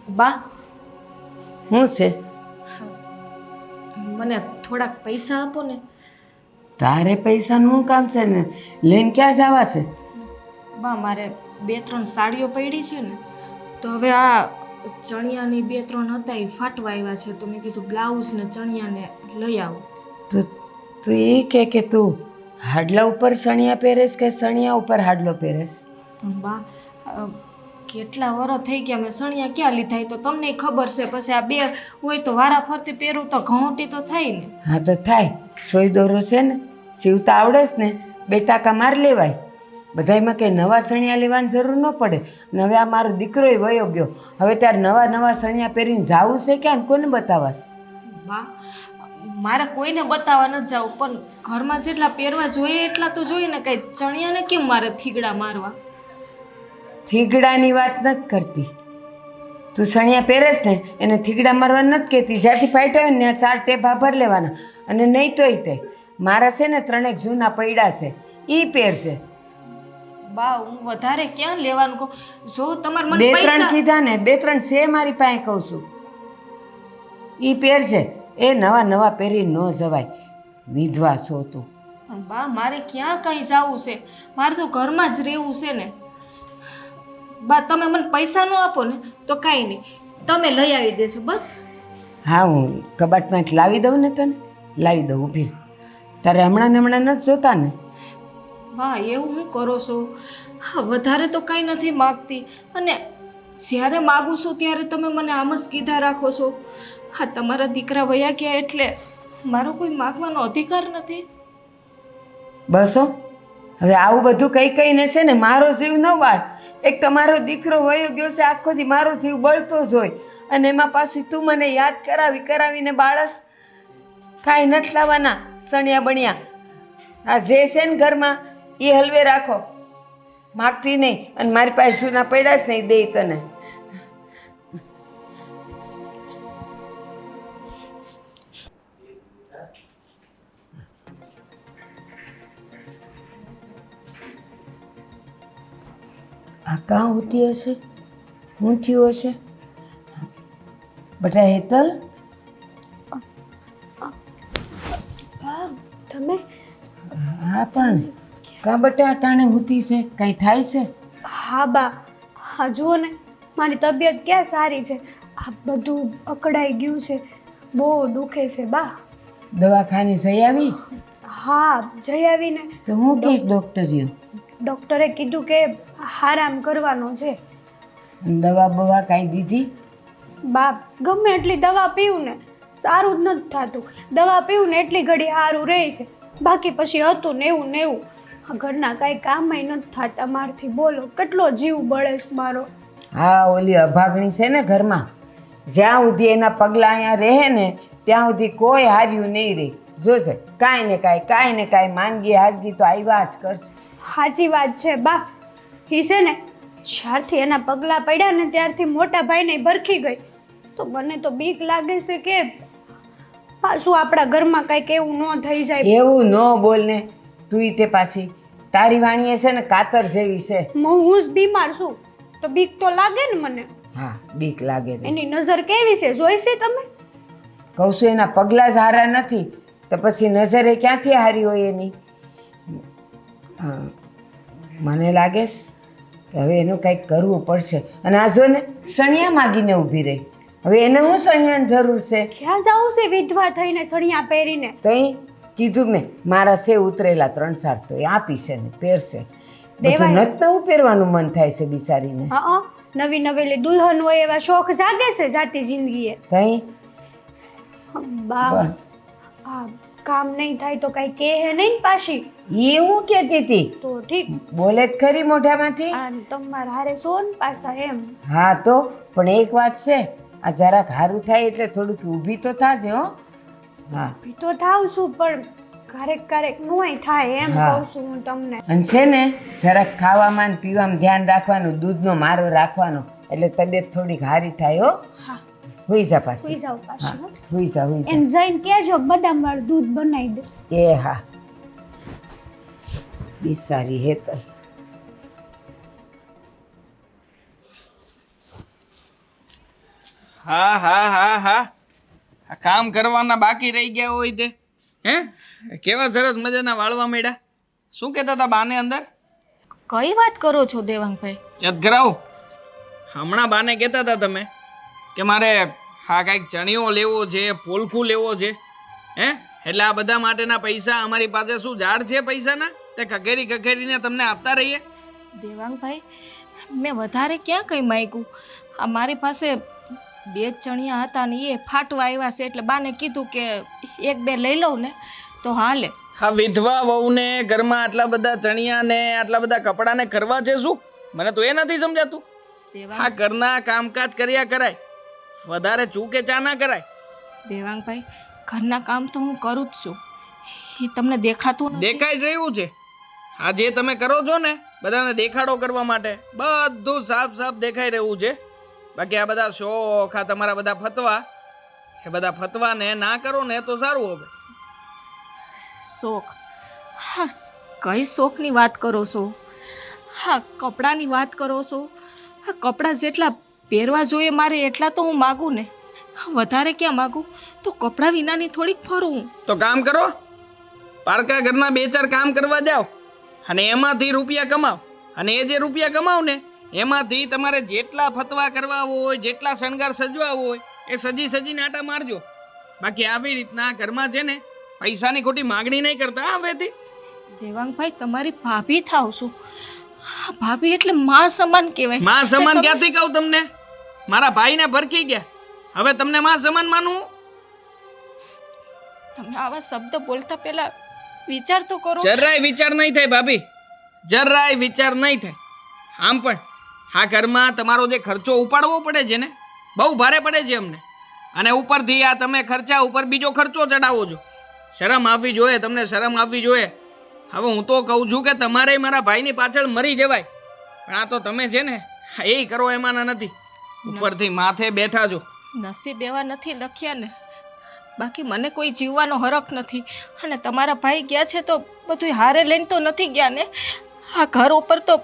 બા, શું છે? મને થોડાક પૈસા આપો ને. તારે પૈસાનું કામ છે ને? લઈને ક્યાં જવા છે? બા, મારે 2-3 સાડીઓ પડી છે ને, તો હવે આ ચણિયાની 2-3 હતા એ ફાટવા આવ્યા છે, તો મેં કીધું બ્લાઉઝ ને ચણિયાને લઈ આવું. તો તું એ કે તું હાડલા ઉપર સણિયા પહેરેશ કે સણિયા ઉપર હાડલો પહેરેશ? પણ બા, કેટલા વર્ષ થઈ ગયા, મેં સણિયા ક્યાં લીધા એ તો તમને ખબર છે. પછી આ 2 હોય તો વારા ફરતી પહેરું તો ઘઉંટી તો થાય ને. હા તો થાય. સોય દોરો છે ને, સીવતા આવડે છે ને, 2 ટાંકા માર લેવાય. બધાયમાં કંઈ નવા સણિયા લેવાની જરૂર ન પડે. અને હવે આ મારો દીકરોય વયો ગયો, હવે ત્યારે નવા નવા સણિયા પહેરીને જાવું છે ક્યાં ને કોને બતાવાસ? બા, મારે કોઈને બતાવવા ન જાવ, પણ ઘરમાં જેટલા પહેરવા જોઈએ એટલા તો જોઈએ ને. કઈ ચણિયાને કેમ મારે થીગડા મારવા? થીગડાની વાત નથી કરતી. તું સણિયા પહેરેશ ને એને થીગડા મારવા નથી કહેતી. જ્યાંથી ફાટ્યા હોય ને ત્યાં 4 ટેભા ભર લેવાના. અને નહીં તોય તે મારા છે ને 3 જૂના પૈડા છે, એ પહેરશે. બા, હું વધારે ક્યાં લેવાનું કહું? જો તમારે મને 2-3 પૈસા કીધા ને, 2-3 છે મારી પાસે, કહું છું. એ પહેરશે. એ નવા નવા પહેરી ન જવાય. વિધવા છો તું. પણ બા, મારે ક્યાં કઈ જવું છે? મારે તો ઘરમાં જ રહેવું છે ને. બા, તમે મને પૈસા ન આપો ને તો કાંઈ નહીં, તમે લઈ આવી દેશો બસ. હા, હું કબાટમાંથી લાવી દઉં ને તને, લાવી દઉં. ઊભી રહે. તારે હમણાં ને હમણાં નથી જોતા ને? બા, એવું હું કરો છો? હા, વધારે તો કાંઈ નથી માગતી, અને જ્યારે માગું છું ત્યારે તમે મને આમ જ કીધા રાખો છો. હા, તમારા દીકરા વયા ગયા એટલે મારો કોઈ માગવાનો અધિકાર નથી. બસ હો, હવે આવું બધું કઈ કઈને છે ને મારો જીવ ન વાળ. એક તમારો દીકરો વયો ગયો છે, આખો દી મારો જીવ બળતો જ હોય, અને એમાં પાછી તું મને યાદ કરાવીને બાળસ. કાંઈ નથી લાવવાના સણિયા બણિયા. આ જે છે ને ઘરમાં એ હલવે રાખો, માગતી નહીં. અને મારી પાસે જૂના પડ્યા જ નહીં, દે તને. આ કાં હોતી હશે? હું થયું હશે? બટા હેતલ, તમે? હા પણ કાં બટા અટાણે હોતી છે? કાંઈ થાય છે? હા બા, હા જુઓ ને, મારી તબિયત ક્યાં સારી છે. આ બધું અકળાઈ ગયું છે, બહુ દુખે છે બા. દવાખાને જઈ આવી? હા, જઈ આવીને. તો હું કહીશ ડૉક્ટરીઓ? ડૉક્ટરે કીધું કે આરામ કરવાનો છે. દવા બવા કાંઈ દીધી? બા, ગમે એટલી દવા પીવું ને સારું જ નથી થતું. દવા પીવું ને એટલી ઘડી સારું રહે છે, બાકી પછી હતું ને એવું ને એવું. આ ઘરના કાંઈ કામય નથી થતા મારથી. બોલો કેટલો જીવ બળે છે મારો. હા, ઓલી અભાગણી છે ને ઘરમાં, જ્યાં સુધી એના પગલાં અહીંયા રહે ને ત્યાં સુધી કોઈ હાર્યું નહીં રહે. જોશે કાંઈ ને કાંઈ માંદગી હાજગી તો આવ્યા જ કરશે. સાચી વાત છે બા. એ છે ને જ્યારથી એના પગલાં પડ્યા ને ત્યારથી મોટા ભાઈને ભરખી ગઈ. તો મને તો બીક લાગે છે કે પાછું આપણા ઘરમાં કંઈક એવું ન થઈ જાય. એવું ન બોલ ને તું. તે પાછી તારી વાણીએ છે ને કાતર જેવી છે. હું જ બીમાર છું તો બીક તો લાગે ને મને. હા, બીક લાગે ને. એની નજર કેવી છે જોઈ છે તમે? કહું છું એના પગલાં જ હારા નથી તો પછી નજરે ક્યાંથી હારી હોય એની? મને લાગે છે કે હવે એનું કંઈક કરવું પડશે. અને આ જો ને સણિયા માગીને ઊભી રહી. હવે એને હું સણિયાની જરૂર છે? ક્યાં જવું છે વિધવા થઈને સણિયા પહેરીને? કંઈ કીધું મેં, મારા છે ઉતરેલા 3-4 તો એ આપી છે ને પહેરશે. બધું નથી નવું પહેરવાનું મન થાય છે બિચારીને. હા, નવી નવેલી દુલ્હન હોય એવા શોખ જાગે છે જાતી જિંદગીએ. કંઈ બા, આ કામ નહીં થાય તો કઈ કહે નહીં પાછી? એ હું કહેતી હતી. તો ઠીક, બોલે જ ખરી મોઢામાંથી. તમારા હારે સોન પાછા એમ. હા તો પણ એક વાત છે, આ જરાક સારું થાય એટલે થોડુંક ઊભી તો થાશે. હો, હા ઊભી તો થાવ છું, પણ ક્યારેક નોય થાય એમ કહું છું હું તમને. અને છે ને જરાક ખાવામાં ને પીવામાં ધ્યાન રાખવાનું, દૂધનો મારો રાખવાનો, એટલે તબિયત થોડીક સારી થાય. હો, હા, હુઈ જા પાછી. સુઈ જાવ પાછી. હુઈ જા. એમ જઈને કહેજો બદામ વાળું દૂધ બનાવી દે. એ હા, બિચારી હેતલ. હા હા હા હા આ કામ કરવાના બાકી રહી ગયા હોય તે હે કેવા સરસ મજાના વાળવા માંડ્યા. શું કહેતા હતા બાને અંદર? કઈ વાત કરો છો દેવાંગભાઈ? યાદ કરાવો. હમણાં બાને કહેતા હતા તમે કે મારે હા કાંઈક ચણિયો લેવો છે, પોલખું લેવો છે, હે એટલે આ બધા માટેના પૈસા અમારી પાસે શું ઝાડ છે પૈસાના તે ખખેરીને તમને આપતા રહીએ? દેવાંગભાઈ, મેં વધારે ક્યાં કંઈ માગ્યું. આ મારી પાસે 2 ચણિયા હતા ને એ ફાટવા આવ્યા છે એટલે બાને કીધું કે 1-2 લઈ લઉં ને તો હાલે. હા, વિધવા વહુને ઘરમાં આટલા બધા ચણિયા ને આટલા બધા કપડાને કરવા છે શું? મને તો એ નથી સમજાતું. હા, ઘરના કામકાજ કર્યા કરાય, વધારે ચૂકે ચા ના કરાય. દેવાંગભાઈ, ઘરના કામ તો હું કરું જ છું, એ તમને દેખાતું નથી? દેખાઈ જ રહ્યું છે. આ જે તમે કરો છો ને બધાને દેખાડો કરવા માટે બધું સાફ સાફ દેખાઈ રહ્યું છે. બાકી આ બધા શોખ, આ તમારા બધા ફતવા, એ બધા ફતવાને ના કરો ને તો સારું હવે. શોખ? હા, કઈ શોખની વાત કરો છો? હા, કપડાની વાત કરો છો? હા, કપડાં જેટલા પહેરવા જોઈએ મારે એટલા તો હું માગું ને, વધારે ક્યાં માગું? તો કપડાં વિનાની થોડીક ફરું. તો કામ કરો, પારકા ઘરના 2-4 કામ કરવા જાઓ અને એમાંથી રૂપિયા કમાઓ. અને એ જે રૂપિયા કમાઓ ને એમાંથી તમારે જેટલા ફતવા કરવા હોય, જેટલા શણગાર સજવા હોય એ સજીને આટા મારજો. બાકી આવી રીતના ઘરમાં છે ને પૈસાની ખોટી માગણી નહીં કરતા હવેથી. દેવાંગભાઈ, તમારી ભાભી થાવ છું. હા, ભાભી એટલે માં સમાન કહેવાય. માં સમાન ક્યાંથી કહું તમને? મારા ભાઈને ભરખી ગયા, હવે તમને માં સમાન માનું? તમે આવા શબ્દ બોલતા પહેલા વિચાર તો કરો. જરાય વિચાર નહીં થાય ભાભી, જરાય વિચાર નહીં થાય. આમ પણ આ ઘરમાં તમારો જે ખર્ચો ઉપાડવો પડે છે ને બહુ ભારે પડે છે અમને. અને ઉપરથી આ તમે ખર્ચા ઉપર બીજો ખર્ચો ચડાવો છો. શરમ આવવી જોઈએ તમને, શરમ આવવી જોઈએ. હવે હું તો કહું છું કે તમારે મારા ભાઈની પાછળ મરી જવાય, પણ આ તો તમે છે ને એ કરો એમાંના નથી. ઉપરથી માથે બેઠા છો. નસીબ એવા નથી લખ્યા ને, બાકી મને કોઈ જીવવાનો હરખ નથી. અને તમારા ભાઈ ગયા છે તો બધું હારે લઈને તો નથી ગયા ને. આ ઘર ઉપર તો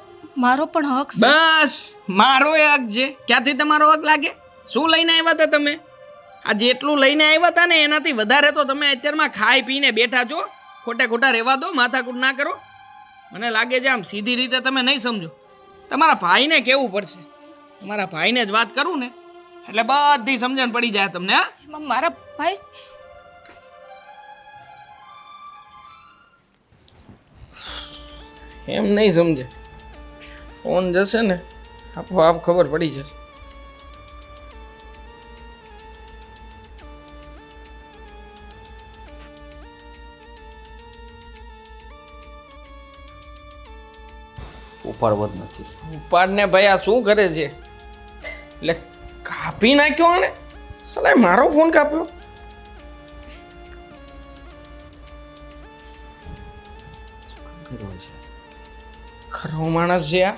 મારો પણ હક છે. બસ મારો એ હક છે. ક્યાંથી તમારો હક લાગે? શું લઈને આવ્યા હતા તમે? આ જેટલું લઈને આવ્યા હતા ને એનાથી વધારે તો તમે અત્યારમાં ખાઈ પીને બેઠા છો. ખોટા રહેવા દો, માથાકૂટ ના કરો. મને લાગે છે આમ સીધી રીતે તમે નહીં સમજો. તમારા ભાઈને કહેવું પડશે. તમારા ભાઈને જ વાત કરું ને એટલે બધી સમજણ પડી જાય તમને. હા, એમાં મારા ભાઈ એમ નહીં સમજે. ફોન જશે ને આપોઆપ ખબર પડી જશે. ઉપાડવો જ નથી. ઉપાડને ભાઈ આ શું કરે છે? એટલે કાપી નાખ્યો આને. સાલા મારો ફોન કાપ્યો. ખરો માણસ છે આ.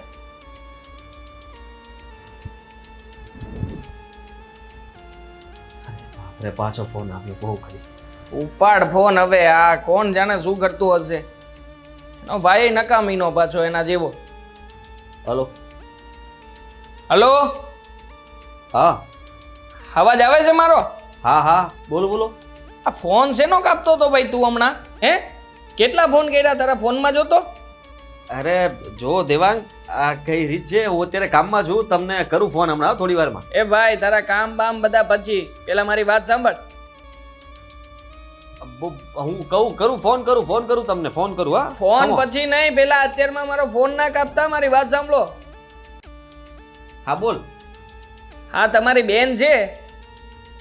અરે પાછો ફોન આવ્યો, બહુ કરી. ઉપાડ ફોન હવે. આ કોણ જાણે શું કરતું હશે. એનો ભાઈ નકામીનો પાછો એના જેવો. હલો. હલો, હા અવાજ આવે છે મારો? હા હા બોલો બોલો. આ ફોન શેનો કાપતો હતો ભાઈ તું હમણાં? હે, કેટલા ફોન કર્યા તારા ફોનમાં જોતો? અરે જો દેવાંગ, આ કઈ રીત છે, હું અત્યારે કામમાં છું, તમને કરું ફોન હમણાં થોડી વારમાં. એ ભાઈ તારા કામ બામ બધા પછી, પેલા મારી વાત સાંભળ. હું કરું ફોન કરું તમને ફોન કરું. હા ફોન Come on. પછી નહીં, પેલા અત્યારમાં મારો ફોન ના કાપતા, મારી વાત સાંભળો. હા બોલ. હા, તમારી બેન છે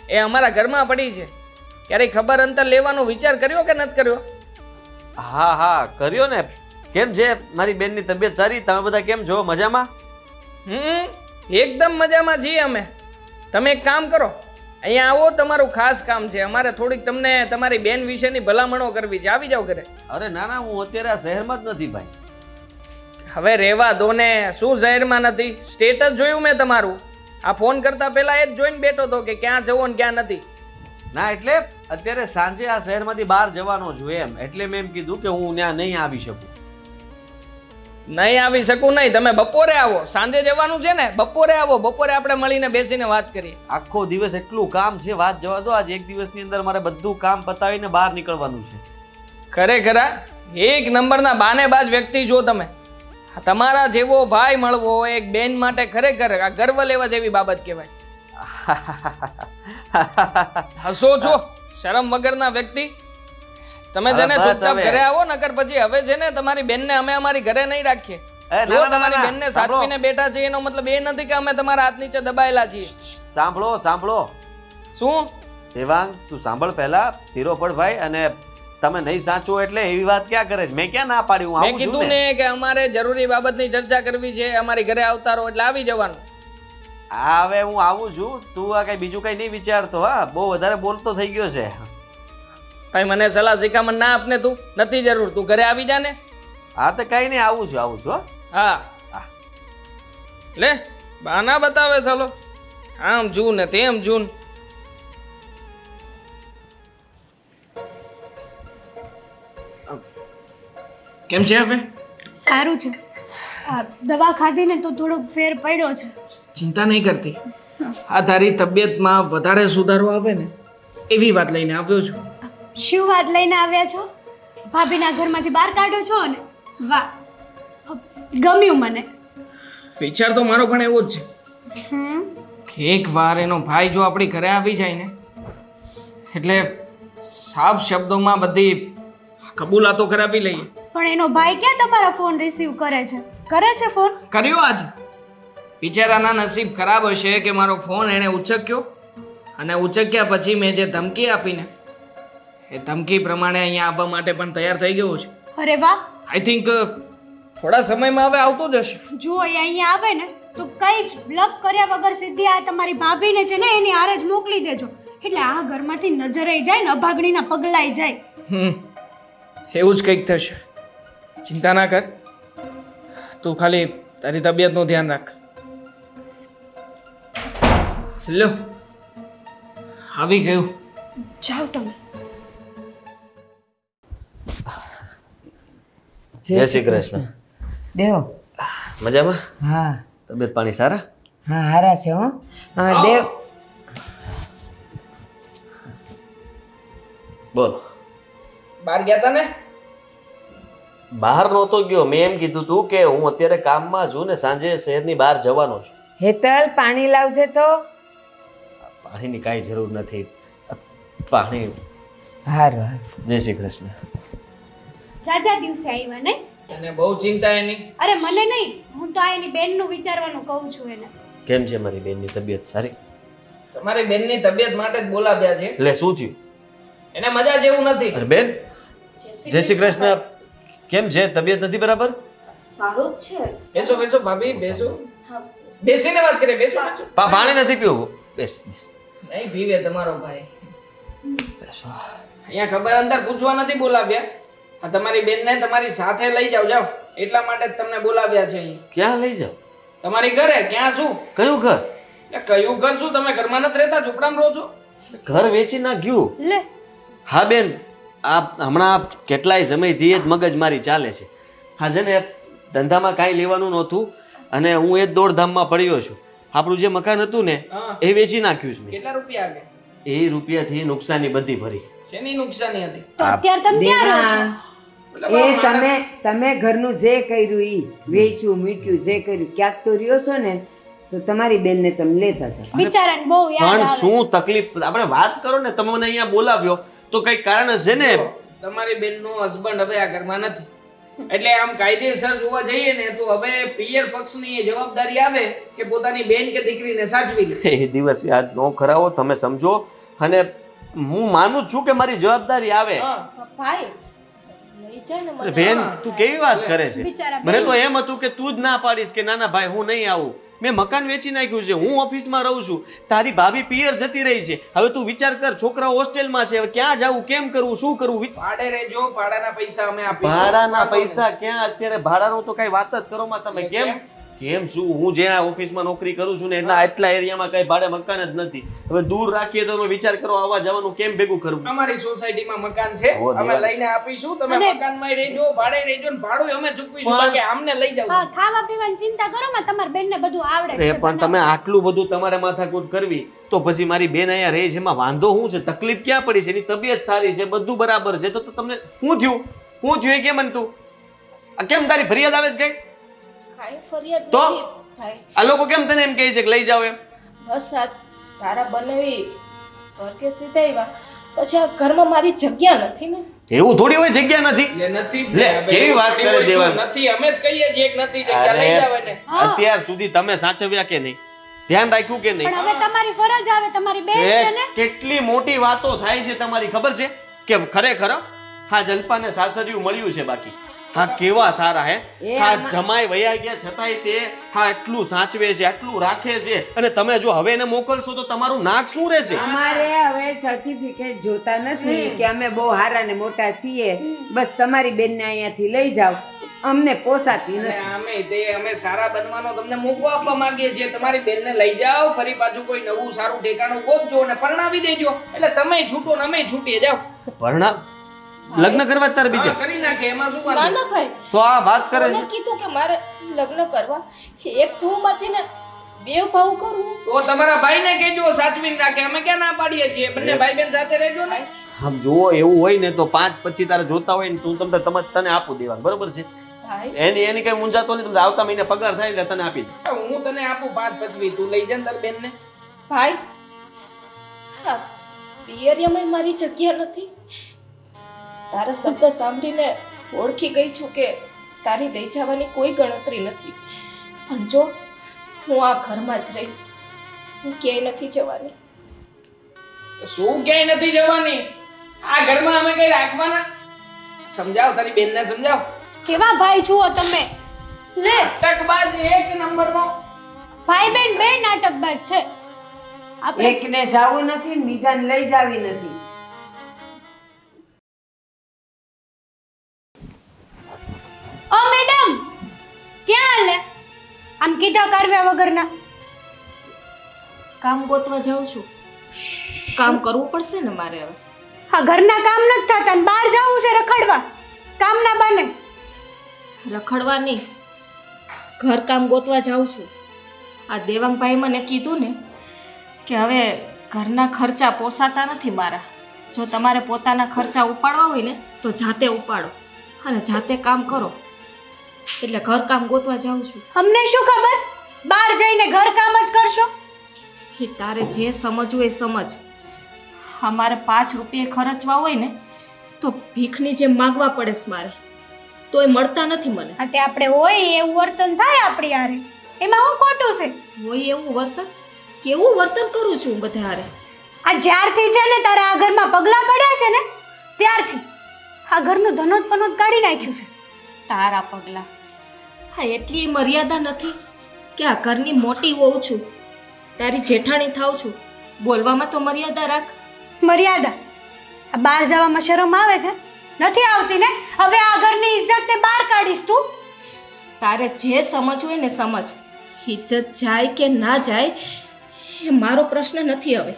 એ અમારા ઘરમાં પડી છે. ક્યારેય ખબર અંતર લેવાનો વિચાર કર્યો કે નથી કર્યો? હા હા કર્યો ને. કેમ છે મારી બેનની તબિયત સારી? તમે બધા કેમ છો? મજામાં? એકદમ મજામાં છીએ અમે. તમે એક કામ કરો, અહીંયા આવો, તમારું ખાસ કામ છે. અમારે થોડીક તમને તમારી બેન વિશેની ભલામણો કરવી છે. આવી જાઓ ઘરે. અરે ના ના, હું અત્યારે આ શહેરમાં જ નથી ભાઈ. હવે રહેવા દો ને. શું શહેરમાં નથી? સ્ટેટસ જોયું મેં તમારું. આ ફોન કરતા પહેલા એ જ જોઈને બેઠો હતો કે ક્યાં જવો ને ક્યાં નથી. ના એટલે અત્યારે સાંજે આ શહેરમાંથી બહાર જવાનો છું એમ, એટલે મેં એમ કીધું કે હું ત્યાં નહીં આવી શકું. નહીં આવી શકું નહીં. તમે બપોરે આવો. સાંજે જવાનું છે ને, બપોરે આવો. બપોરે આપણે મળીને બેસીને વાત કરીએ. આખો દિવસ એટલું કામ છે, વાત જવા દો. આજ એક દિવસની અંદર મારે બધું કામ પતાવીને બહાર નીકળવાનું છે. ખરેખર એક નંબરના બાનેબાજ વ્યક્તિ છો તમે. તમારા જેવો ભાઈ મળવો એક બેન માટે ખરેખર આ ગર્વ લેવા જેવી બાબત કહેવાય. હસો છો શરમ વગરના વ્યક્તિ. તમે જેને બસ ચૂપચાપ હવે. ઘરે આવો નકર પછી હવે છે ને તમારી બેનને અમે અમારી ઘરે નહીં રાખીએ. ના, જો ના, ના, તમારી ના. બેનને સાંભળો. સાચવીને બેઠા છે એનો મતલબ એ નથી કે અમે તમારા હાથ નીચે દબાયેલા છીએ. સાંભળો સાંભળો શું? દેવાંગ, તું સાંભળ પહેલા. ધીરો પડ ભાઈ. અને તમે નહીં સાચો એટલે એવી વાત ક્યાં કરે છે? મેં ક્યાં ના પાડી? હું મેં આવું છું કીધું ને. ને કે અમારે જરૂરી બાબતની ચર્ચા કરવી છે. અમારી ઘરે આવતા રહો એટલે આવી જવાનું. હા, હવે હું આવું છું. તું આ કઈ બીજું કઈ નહીં વિચારતો. હા, બહુ વધારે બોલતો થઈ ગયો છે. ભાઈ મને સલાહ શિખામણ ના આપને તું. નથી જરૂર. તું ઘરે આવી જા ને. હા તો કઈ નહીં, આવું છું હો. હા લે બાના બતાવે ચાલો. આમ જૂન ને તેમ જૂન. કેમ છે હવે? સારું છે. આ દવા ખાધીને તો થોડોક ફેર પડ્યો છે. ચિંતા નહીં કરતી. આ તારી તબિયતમાં વધારે સુધારો આવે ને એવી વાત લઈને આવ્યો છું. શું વાત લઈને આવ્યા છો? ભાભીના ઘરમાંથી બહાર કાઢો છો ને? વાહ, ગમ્યું મને. વિચાર તો મારો પણ એવો જ છે હમ કે એક વાર એનો ભાઈ જો આપણી ઘરે આવી જાય ને એટલે સાફ શબ્દોમાં બધી કબૂલાતો કરાવી લઈએ. પણ એનો ભાઈ ક્યાં તમારા ફોન રિસીવ કરે છે? કરે છે ફોન? કર્યો આજે. બિચારાના નસીબ ખરાબ હશે કે મારો ફોન એણે ઉચક્યો અને ઉચક્યા પછી મેં જે ધમકી આપીને એ ધમકી પ્રમાણે અહીંયા આવવા માટે પણ તૈયાર થઈ ગયો છે. અરે વાહ. આઈ થિંક થોડા સમયમાં હવે આવતો જ હશે. જો એ અહીંયા આવે ને તો કઈ જ લપ કર્યા વગર સીધી આ તમારી ભાભીને છે ને એની હારે જ મોકલી દેજો. એટલે આ ઘરમાંથી નજરે જાય ને અભાગણીના પગલાઈ જાય. એવું જ કંઈક થશે. ચિંતા ના કર. તું ખાલી તારી તબિયતનું ધ્યાન રાખ. લો આવી ગયું. જાઓ તમે. જય શ્રી કૃષ્ણ. દેવ. મજામાં? હા તબિયત પાણી સારા? હા હારા છે હો. હા, દેવ. બોલો. બહાર ગયા તા ને? બહાર નહોતો ગયો. મેં એમ કીધું તું કે હું અત્યારે કામમાં છું ને સાંજે શહેરની બહાર જવાનો છું. હેતલ પાણી લાવશે તો? પાણીની કાંઈ જરૂર નથી. પાણી. હારું હારું. જય શ્રી કૃષ્ણ. જાજા દિવસે આવ્યા ને? અને બહુ ચિંતા એની. અરે મને નહીં, હું તો આ એની બેનનું વિચારવાનું કહું છું એને. કેમ છે મારી બેનની તબિયત? સારી? તમારી બેનની તબિયત માટે જ બોલાવ્યા છે. એટલે શું થયું? એને મજા જેવું નથી. અરે બેન, જય શ્રી કૃષ્ણ. કેમ છે? તબિયત નથી બરાબર? સારું જ છે. બેસો બેસો ભાભી બેસો. બેસીને વાત કરીએ. બેસો બેસો. પાણી નથી પીવું. બેસ બેસ. નહીં પીવે તમારો ભાઈ. બેસો. અહીંયા ખબર અંતર પૂછવા નથી બોલાવ્યા. આ તમારી બેનને તમારી સાથે લઈ જાઓ. જાઓ એટલા માટે જ તમને બોલાવ્યા છે અહીં. ક્યાં લઈ જાવ? તમારી ઘરે. ક્યાં શું? કયું ઘર? એટલે કયું ઘર શું? તમે ઘરમાં નથી રહેતા? ઝૂંપડામાં રહો છો? ઘર વેચી નાખ્યું. લે હા બેન, આ હમણાં કેટલાય સમયથી એ જ મગજમારી ચાલે છે. હા છે ને, ધંધામાં કાંઈ લેવાનું નહોતું અને હું એ જ દોડધામમાં પડ્યો છું. આપણું જે મકાન હતું ને હા. એ વેચી નાખ્યું છે મેં. કેટલા રૂપિયા આવે? એ રૂપિયાથી નુકસાની બધી ભરી. શેની નુકસાની હતી? તો અત્યારે તમે ક્યાં રહો છો? દેવા, એ તમે ઘરનું જે કર્યું ઈ વેચ્યું મૂક્યું જે કર્યું ક્યાંક તો રહ્યો છો ને તો તમારી બેનને તમે લેતા છો. બિચારાને બહુ યાદ પણ આવે. શું તકલીફ? આપણે વાત કરો ને. તમે મને અહીંયા બોલાવ્યો તો કઈ કારણ હશે ને. તમારી બેનનો હસબન્ડ હવે આ ઘરમાં નથી એટલે આમ કાયદેસર જોવા જઈએ ને તો હવે પિયર પક્ષની એ જવાબદારી આવે કે પોતાની બેન કે દીકરીને સાચવી લે. એ દિવસ યાદ ન કરાવો. તમે સમજો. અને હું માનું જ છું કે મારી જવાબદારી આવે. હા. ભાઈ લઈ જાય ને અરે મને. બેન, તું કેવી વાત કરે છે? બિચારા મને તો એમ હતું કે તું જ ના પાડીશ કે ના ના ભાઈ હું નહીં આવું. મેં મકાન વેચી નાખ્યું છે. હું ઓફિસમાં રહું છું. તારી ભાભી પિયર જતી રહી છે. હવે તું વિચાર કર, છોકરાઓ હોસ્ટેલમાં છે. હવે ક્યાં જાવું, કેમ કરવું, શું કરવું? ભાડે રહેજો. ભાડાના પૈસા અમે આપીશું. ભાડાના પૈસા ક્યાં? અત્યારે ભાડાનું તો કઈ વાત જ કરો માં તમે. કેમ કેમ શું? હું જ્યાં ઓફિસમાં નોકરી કરું છું ને એના એટલા એરિયામાં કઈ ભાડે મકાન જ નથી. હવે દૂર રાખીએ તો તમે વિચાર કરો આવવા જવાનું કેમ ભેગું કરવું? અમારી સોસાયટીમાં મકાન છે, ઓ, અમે દેવા. લઈને આપીશું. તમે મકાનમાં રહેજો, ભાડે રહેજો ને ભાડું અમે ચૂકવીશું. પણ- બાકી આમને લઈ જાવ. હા ખાવા પીવાની ચિંતા કરો માં, તમારી બેનને બધું આવડે એ છે પણ તમે આટલું બધું તમારે માથાકૂટ કરવી તો પછી મારી બેન અહીંયા રહે છે એમાં વાંધો શું છે? તકલીફ ક્યાં પડી છે? એની તબિયત સારી છે, બધું બરાબર છે, તો તમને શું થયું? શું થયું એ કેમ તું? આ કેમ તારી ફરિયાદ આવે છે કઈ? કાંઈ ફરિયાદ તો? નથી ભાઈ. આ લોકો કેમ તને એમ કહે છે કે લઈ જાવ એમ? બસ આ તારા બનેવી સ્વર્ગે સીધા આવ્યા પછી આ ઘરમાં મારી જગ્યા નથી ને. એવું થોડી હોય જગ્યા નથી. લે નથી લે, કેવી વાત કરે શું દેવાંગ? નથી, અમે જ કહીએ છીએ કે નથી જગ્યા, લઈ જાવ એને. અત્યાર સુધી તમે સાચવ્યા કે નહીં? ધ્યાન રાખ્યું કે નહીં? પણ હવે તમારી ફરજ આવે, તમારી બેન એ છે ને. કેટલી મોટી વાતો થાય છે તમારી ખબર છે કે ખરેખર હા જલ્પાને સાસરિયું મળ્યું છે. બાકી હા કેવા સારા હે, હા જમાઈ વયા ગયા છતાંય તે હા એટલું સાચવે છે, આટલું રાખે છે, અને તમે જો હવે એને મોકલશો તો તમારું નાક શું રહેશે? અમારે હવે સર્ટિફિકેટ જોતા નથી કે અમે બહુ હારા ને મોટા છીએ. બસ તમારી બેનને અહીંયાથી લઈ જાઓ, અમને પોસાતી અને નથી. અમે સારા બનવાનો તમને મોકો આપવા માંગીએ છીએ. તમારી બેનને લઈ જાઓ, ફરી પાછું કોઈ નવું સારું ઠેકાણું ગોતજો અને પરણાવી દેજો, એટલે તમે છૂટો ને અમે છૂટીએ. જાઓ પરણા લગ્ન કરવા જ તારે હા, બીજા કરી નાખે, એમાં શું ના વાંધો? ના ભાઈ, તો આ વાત કરે કોને છે. કીધું કે મારે લગ્ન કરવા? એક ભાવમાંથી ને બે ભાવ કરવું? તો તમારા ભાઈને કહેજો સાચવીને રાખે, અમે ક્યાં ના પાડીએ છીએ. બંને ભાઈ બેન સાથે રહેજો ને. આમ જુઓ એવું હોય ને તો 5-25 તારે જોતા હોય ને તું તને આપું દેવાનું, બરોબર છે? ભાઈ એની કઈ મૂંઝાતો નહીં. તમને આવતા મહિને પગાર થાય એટલે તને આપી દે. હું તને આપું 5-25, તું લઈ જા ને તારી બેનને. ભાઈ હા પિયરિયામાં મારી જગ્યા નથી. તારા શબ્દ સાંભળીને ઓળખી ગઈ છું કે તારી લઈ જવાની કોઈ ગણતરી નથી, પણ જો હું આ ઘરમાં જ રહીશ, હું ક્યાંય નથી જવાની. શું ક્યાંય નથી જવાની? આ ઘરમાં અમે કઈ રાખવાના? સમજાવ, તારી બેનને સમજાવ. કેવા ભાઈ જુઓ તમે. લે નાટકબાજ એક નંબરનો. ભાઈ બેન બે નાટકબાજ છે. આપણે એકને જાવું નથી ને બીજાને લઈ જાવી નથી. ઓ મેડમ ક્યાં હાલે? આમ કીધા કર્યા વગરના. કામ ગોતવા જાઉં છું, કામ કરવું પડશે ને મારે હવે. હા ઘરના કામ નથી થતા ને બહાર જવું છે રખડવા, કામ ના બને. રખડવા નહીં, ઘર કામ ગોતવા જાઉં છું. આ દેવાંગભાઈ મને કીધું ને કે હવે ઘરના ખર્ચા પોસાતા નથી મારા. જો તમારે પોતાના ખર્ચા ઉપાડવા હોય ને તો જાતે ઉપાડો અને જાતે કામ કરો. એટલે ઘર કામ ગોતવા જાઉં છું. અમને શું ખબર બહાર જઈને ઘર કામ જ કરશો? એ તારે જે સમજવું એ સમજ. અમારે 5 રૂપિયા ખર્ચવા હોય ને તો ભીખની જેમ માગવા પડે છે મારે, તોય મળતા નથી મને. આ તે આપણે હોય એવું વર્તન થાય આપણી હારે, એમાં હું ખોટું છે? હોય એવું વર્તન? કેવું વર્તન કરું છું હું બધા હારે? આ જ્યારથી છે ને તારે આ ઘરમાં પગલા પડ્યા છે ને ત્યારથી આ ઘરનું ધનોત પનોત કાઢી નાખ્યું છે. તારા પગલા? હા એટલી મર્યાદા નથી કે આ ઘરની મોટી હોઉં છું, તારી જેઠાણી થાઉં છું, બોલવામાં તો મર્યાદા રાખ. મર્યાદા? આ બહાર જવામાં શરમ આવે છે? નથી આવતી ને? હવે આ ઘરની ઇજ્જતને બહાર કાઢીશ તું? તારે જે સમજવું હોય ને સમજ. ઇજ્જત જાય કે ના જાય એ મારો પ્રશ્ન નથી હવે.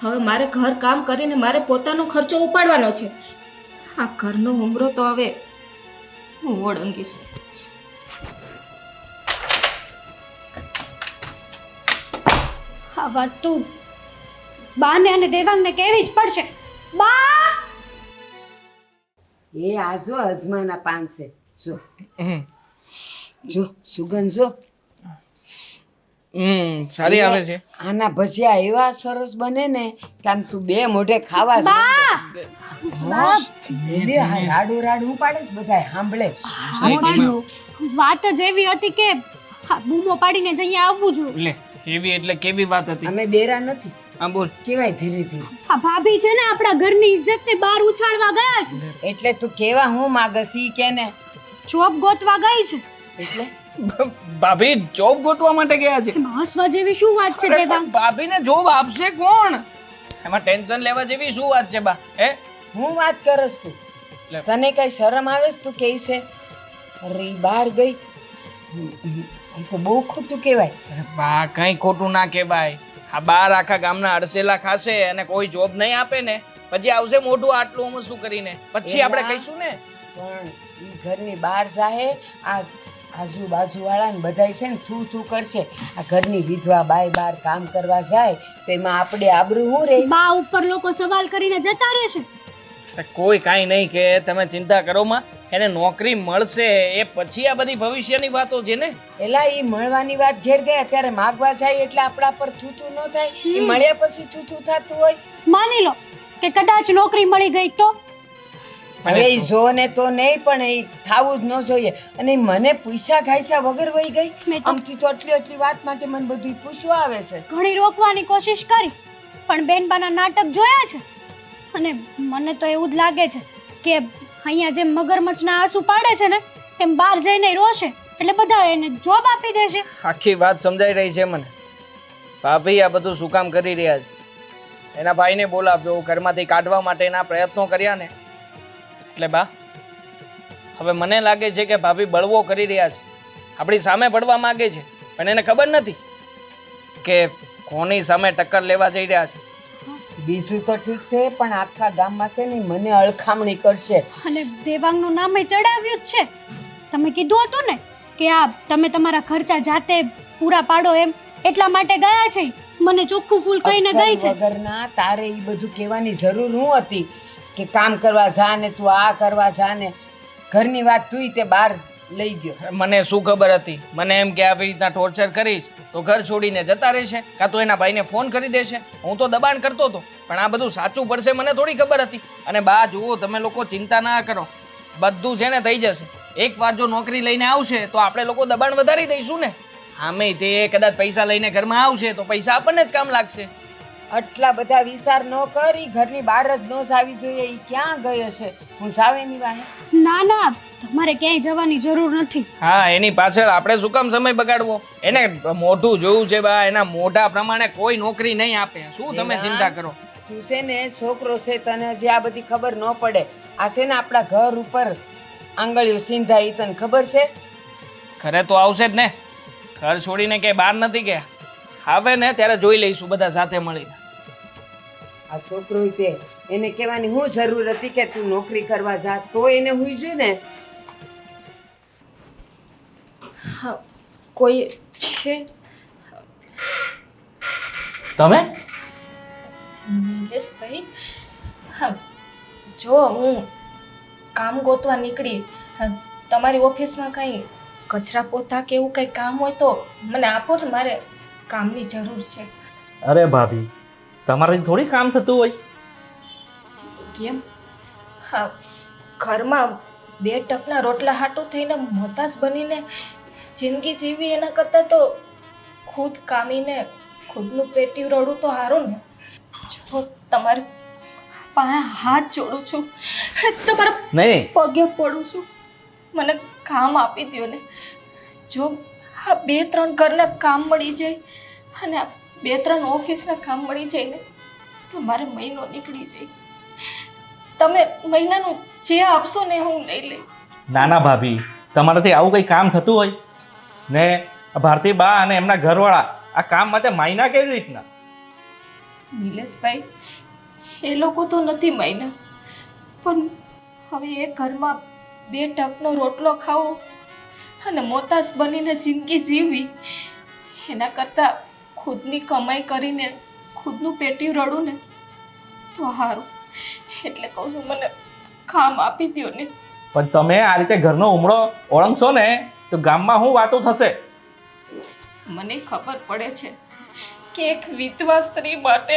હવે મારે ઘર કામ કરીને મારે પોતાનો ખર્ચો ઉપાડવાનો છે. આ ઘરનો ઉમરો તો હવે હું ઓળંગીશ. આ વાત તું બાને અને દેવાંગને કેવી જ પડશે. બા એ આજો અજમાના પાન છે. જો જો સુગંધ જો. સારી આવે છે. આના ભજીયા એવા સરસ બને ને કે આમ તું બે મોઢે ખાવા જ માંડે. લે, આ રાડું રાડું પાડે છે બધાય સાંભળે. શું થયું? વાત જ એવી હતી કે હા, બૂમો પાડીને જ અહીંયા આવવું જોઈએ. લે, કેવી એટલે કેવી વાત હતી? અમે બેરા નથી, હા બોલ. કેવાય ધીરે ધીરે. આ ભાભી છે ને આપણા ઘરની ઇજ્જતને બહાર ઉછાળવા ગયા છે. એટલે તું કેવા હું માગસ ઈ કે ને. જોબ ગોતવા ગઈ છે. એટલે ભાભી જોબ ગોતવા માટે ગયા છે? એમાં હસવા જેવી શું વાત છે દેવાંગ? ભાભીને જોબ આપશે કોણ? એમાં ટેન્શન લેવા જેવી શું વાત છે બા? હે, હું વાત કરસ તું? લે. તને કઈ શરમ આવે છે તું કે છે? અરે ઈ બહાર ગઈ, તો બહુ ખોટું કહેવાય. અરે બા કંઈ ખોટું ના કહેવાય. આ બાર આખા ગામના અડસેલા ખાશે અને કોઈ જોબ નહીં આપે ને પછી આવશે મોઢું આટલું અમે શું કરીને પછી આપણે કહીશું ને. પણ ઈ ઘરની બહાર જાહે, આ આજુબાજુ વાળા ને બધાય છે ને થૂ થૂ કરશે. આ ઘરની વિધવા બાય બહાર કામ કરવા જાય તો એમાં આપણે આબરૂ શું રે? બા ઉપર લોકો સવાલ કરીને જતા રહેશે. કોઈ કાંઈ નહીં કે તમે ચિંતા કરો માં, એને નોકરી મળશે એ પછી આ બધી ભવિષ્યની વાતો છે ને. એલા ઈ મળવાની વાત ઘેર ગયા ત્યારે માગવા જાય એટલે આપણા પર થૂથું ન થાય. ઈ મળ્યા પછી થૂથું થતું હોય. માની લો કે કદાચ નોકરી મળી ગઈ તો હવે ઈ જો ને તો નહીં, પણ ઈ થાવું જ ન જોઈએ. અને ઈ મને પૂછ્યા ખાઈસા વગર વહી ગઈ. મેં તો આમથી તો આટલી વાત માટે મને બધું પૂછવા આવે છે. ઘણી રોકવાની કોશિશ કરી પણ બેનબાના નાટક જોયા છે અને મને તો એવું જ લાગે છે કે અહીંયા જેમ મગરમચ્છના આંસુ પાડે છે ને એમ બહાર જઈને રોશે એટલે બધા એને જોબ આપી દેશે. આખી વાત સમજાઈ રહી છે મને. ભાભી આ બધું શું કામ કરી રહ્યા છે? એના ભાઈને બોલાવજો, ઘરમાંથી કાઢવા માટેના પ્રયત્નો કર્યા ને એટલે બા હવે મને લાગે છે કે ભાભી બળવો કરી રહ્યા છે, આપણી સામે પડવા માંગે છે પણ એને ખબર નથી કે કોની સામે ટક્કર લેવા જઈ રહ્યા છે. બીજું તો ઠીક છે પણ આખા ગામમાં છે ને મને અળખામણી કરશે. અને દેવાંગનું નામે ચડાવ્યું જ છે. તમે કીધું હતું ને કે આ તમે તમારા ખર્ચા જાતે પૂરા પાડો એમ એટલા માટે ગયા છે. મને ચોખ્ખું ફૂલ કહીને ગઈ છે. વગરના તારે ઈ બધું કહેવાની જરૂર ન હતી કે કામ કરવા જા ને તું આ કરવા જા ને. ઘરની વાત તુંય તે બહાર લઈ ગયો. મને શું ખબર હતી? મને એમ કે આવી રીતના ટોર્ચર કરીશ તો ઘર છોડીને જતા રહેશે કાં તો એના ભાઈને ફોન કરી દેશે. હું તો દબાણ કરતો હતો પણ આ બધું સાચું પડશે મને થોડી ખબર હતી. અને બા જુઓ, તમે લોકો ચિંતા ના કરો, બધું છે ને થઈ જશે. એકવાર જો નોકરી લઈને આવશે તો આપણે લોકો દબાણ વધારી દઈશું ને. આમે તે કદાચ પૈસા લઈને ઘરમાં આવશે તો પૈસા આપણને જ કામ લાગશે. આટલા બધા વિચાર ન કરી, ઘરની બહાર જ ન જાવી જોઈએ. ઈ ક્યાં ગઈ હશે? હું જાવ એની વાહે? ના ના તમારે ક્યાંય જવાની જરૂર નથી. હા, એની પાછળ આપણે શું કામ સમય બગાડવો? એને મોઢું જોયું છે બા, એના મોઢા પ્રમાણે કોઈ નોકરી નહીં આપે. શું તમે ચિંતા કરો? તું છે ને છોકરો છે, તને હજી આ બધી ખબર ન પડે. આ છે ને આપણા ઘર ઉપર આંગળીઓ સીંધા, ઈ તને ખબર છે? ઘરે તો આવશે જ ને, ઘર છોડીને કે બહાર નથી ગયા. આવે ને ત્યારે જોઈ લઈશું બધા સાથે મળીને. આ છોકરો તે એને કહેવાની શું જરૂર હતી કે તું નોકરી કરવા જા? તો એને હુંજ્યું ને. હા, કોઈ છે? તમે યસ ભાઈ. હા, જો હું કામ ગોતવા નીકળી. તમારી ઓફિસમાં કંઈ કચરા પોતા કે એવું કંઈ કામ હોય તો મને આપો ને, મારે કામની જરૂર છે. અરે ભાભી, તમારાથી થોડી કામ થતું હોય. કેમ? હા, ઘરમાં 2 ટકના રોટલા હાટું થઈને મોતાસ બનીને જિંદગી જીવી એના કરતાં તો ખુદ કામીને ખુદનું પેટી રડું તો સારું ને. જો તમારે પાસે હાથ જોડું છું, તમારા નહીં પગે પડું છું, મને કામ આપી દો ને. જો આ 2-3 ઘરના કામ મળી જાય અને આ 2-3 ઓફિસના કામ મળી જાય ને તો મારે મહિનો નીકળી જાય. તમે મહિનાનું જે આપશો ને હું લઈ લઈ. નાના ભાભી, તમારાથી આવું કંઈ કામ થતું હોય ને? ભારતી બા અને એમના ઘરવાળા આ કામ માટે માયના કેવી રીતના? નિલેશભાઈ, એ લોકો તો નથી માયના, પણ હવે એ ઘરમાં 2 ટકનો રોટલો ખાવો અને મોતાસ બનીને જિંદગી જીવવી એના કરતાં ખુદની કમાઈ કરીને ખુદનું પેટી રડું ને તો સારું. એટલે કહું છું, મને કામ આપી દો ને. પણ તમે આ રીતે ઘરનો ઉમળો ઓળંગશો ને તો ગામમાં શું વાતો થશે? મને ખબર પડે છે કે એક વિધવા સ્ત્રી માટે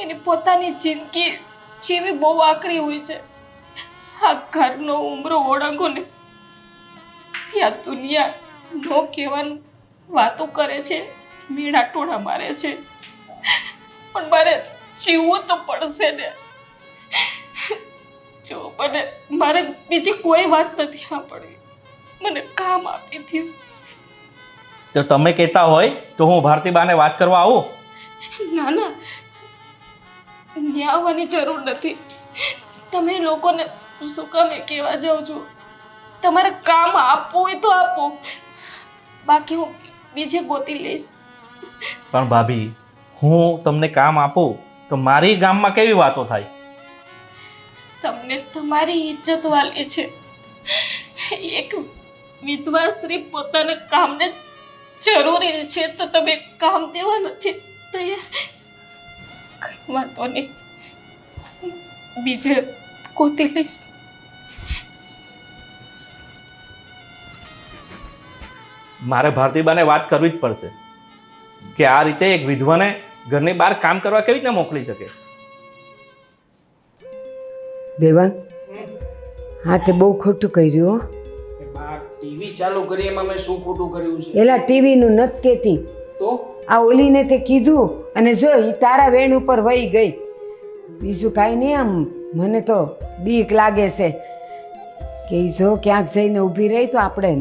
એની પોતાની જિંદગી જેવી બહુ આકરી હોય છે. આ ઘરનો ઉમરો ઓળંગો ને ત્યાં દુનિયા નો કહેવાનું વાતો કરે છે, મેળા ટોળા મારે છે, પણ મારે જીવવું તો પડશે ને. જો મારે બીજી કોઈ વાત નથી સાંભળવી, મને કામ આપી થયું. તો તમે કહેતા હોય તો હું ભારતીબાને વાત કરવા આવું? ના ના, ત્યાં આવવાની જરૂર નથી. તમે લોકોને શું કામે કહેવા જાઓ છો? તમારે કામ આપવું હોય તો આપો, બાકી હું બીજે ગોતી લઈશ. પણ ભાભી, હું તમને કામ આપું તો મારી ગામમાં કેવી વાતો થાય? તમને તમારી ઇજ્જત વાલી છે. એક વિધવા સ્ત્રી પોતાના કામને જરૂરી છે તો તમે કામ દેવા નથી તૈયાર. કઈ વાંધો નહીં, બીજે ગોતી લઈશ. મારે ભારતીબાને વાત કરવી જ પડશે કે આ રીતે એક વિધવાને ઘરની બહાર કામ કરવા કેવી રીતે મોકલી શકે? દેવાંગ, હા તે બહુ ખોટું કર્યું હો. ટીવી ચાલુ કરી એમાં મેં શું ખોટું કર્યું છે? એલા ટીવીનું નથી કહેતી, તો આ ઓલીને તે કીધું અને જો એ તારા વેણ ઉપર વહી ગઈ. બીજું કાંઈ નહીં, આમ મને તો બીક લાગે છે કે ઈ જો ક્યાંક જઈને ઊભી રહી તો આપણે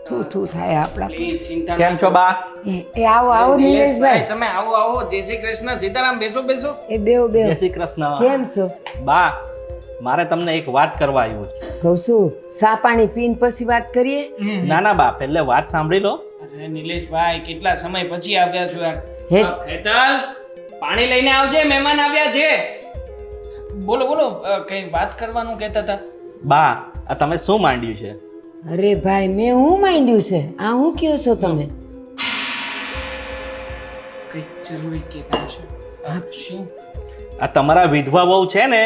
થૂ થૂ થાય આપણા. પ્લીઝ ચિંતા કેમ છો બા? એ આવો આવો નિલેશભાઈ. તમે આવો આવો. જય શ્રી કૃષ્ણ. સીતારામ. બેસો બેસો. એ બેવ જય બેવ. શ્રી કૃષ્ણ. કેમ છો? બા, મારે તમને એક વાત કરવા આવ્યો છે. કહું છું સા પાણી પીને પછી વાત કરીએ. ના ના બા, પહેલે વાત સાંભળી લો. અરે નિલેશભાઈ, કેટલા સમય પછી આવ્યા છો યાર. હે? હેતલ, પાણી લઈને આવજે, મહેમાન આવ્યા છે. બોલો બોલો, કઈ વાત કરવાનું કહેતા હતા. બા, આ તમે શું માંડ્યું છે? અરે ભાઈ, મેં હું માંડ્યું છે? આ હું કયો છો તમે? કઈ જરૂરી કહેતા છે. શું? આ તમારા વિધવા બહુ છે ને,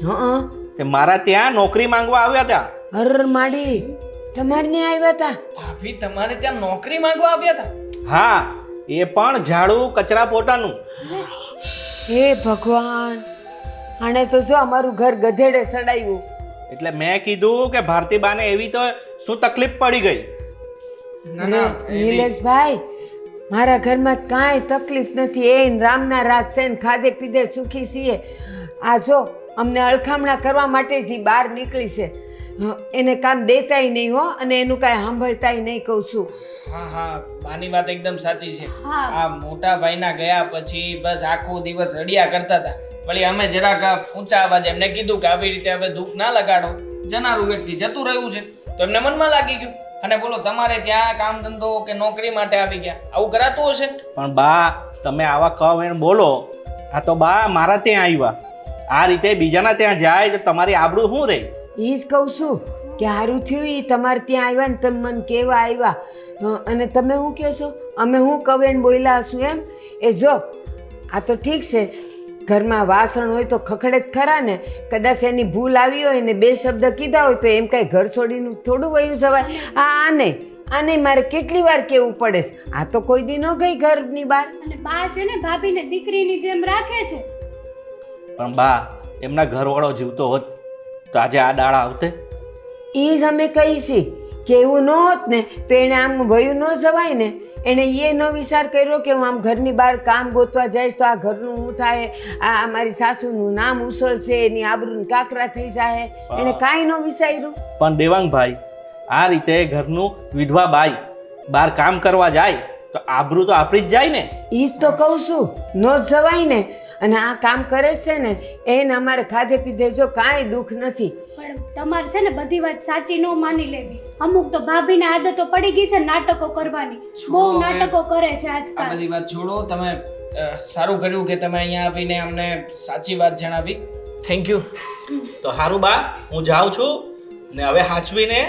હા, તે મારા ત્યાં નોકરી માંગવા આવ્યા હતા. અર માડી તમારે ને આવ્યા હતા? ભાભી તમારે ત્યાં નોકરી માંગવા આવ્યા હતા? હા, એ પણ ઝાડુ કચરા પોતાનું. હે ભગવાન, આને તો જો અમારું ઘર ગધેડે સડાયું. એટલે મેં કીધું કે ભારતીબાને એવી તો શું તકલીફ પડી ગઈ? અરે નિલેશભાઈ, મારા ઘરમાં કાંઈ તકલીફ નથી. એ રામના રાજ છે ને ખાધે પીધે સુખી છીએ. આ જો અમને અળખામણા કરવા માટે જ ઈ બહાર નીકળી છે. એને કામ દેતાય નહીં હો, અને એનું કાંઈ સાંભળતાય નહીં, કહું છું. હા હા, બાની વાત એકદમ સાચી છે. હા. આ મોટા ભાઈના ગયા પછી બસ આખો દિવસ રડ્યા કરતા હતા. વળી અમે જરાક ઊંચા અવાજે એમને કીધું કે આવી રીતે હવે દુઃખ ના લગાડો, જનારું વ્યક્તિ જતું રહ્યું છે. તો એમને મનમાં લાગી ગયું. અને બોલો, તમારે ત્યાં કામ ધંધો કે નોકરી માટે આવી ગયા, આવું કરાતું હશે? પણ બા, તમે આવા કહો એમ બોલો. આ તો બા મારા ત્યાં આવ્યા. આ રીતે બીજાના ત્યાં જાય તો તમારી આબરૂ શું રહી? એ જ કહું છું કે સારું થયું એ તમારે ત્યાં આવ્યા ને તમે મને કેવા આવ્યા. અને તમે શું કહો છો? અમે હું કવેણ બોલ્યા હશું એમ? એ જો આ તો ઠીક છે, ઘરમાં વાસણ હોય તો ખખડે જ ખરા ને. કદાચ એની ભૂલ આવી હોય ને બે શબ્દ કીધા હોય તો એમ કાંઈ ઘર છોડીને થોડું વયું જવાય. આને મારે કેટલી વાર કહેવું પડે છે. આ તો કોઈ દી ન ગઈ ઘરની બહાર. અને બા છે ને ભાભીને દીકરીની જેમ રાખે છે. પણ બા, એમના ઘરવાળો જીવતો હોત તો આજે આ દાડા આવતે? એ જ અમે કહીએ છીએ કે એવું ન હોત ને તો એને આમ વયું ન જવાય ને. એણે એ ન વિચાર કર્યો કે હું આમ ઘરની બહાર કામ ગોતવા જઈશ તો આ ઘરનું શું થાય, આ મારી સાસુનું નામ ઉછળશે, એની આબરૂને કાકરા થઈ જાય. એણે કાંઈ ન વિચાર્યું. પણ દેવાંગભાઈ, આ રીતે ઘરનું વિધવા બાઈ બહાર કામ કરવા જાય તો આબરૂ તો આપણી જ જાય ને. એ જ તો કહું છું, ન જ જવાય ને. અને આ કામ કરે છે ને એને અમારે ખાધે પીધે જો કાંઈ દુઃખ નથી. પણ તમારે છે ને બધી વાત સાચી ન માની લેવી. અમુક તો ભાભીને આદતો પડી ગઈ છે નાટકો કરવાની. બહુ નાટકો કરે છે આ આજકાલ. બધી વાત છોડો. તમે સારું કર્યું કે તમે અહીંયા આવીને અમને સાચી વાત જણાવી. Thank you. તો સારું બા, હું જાઉં છું ને હવે હાચવીને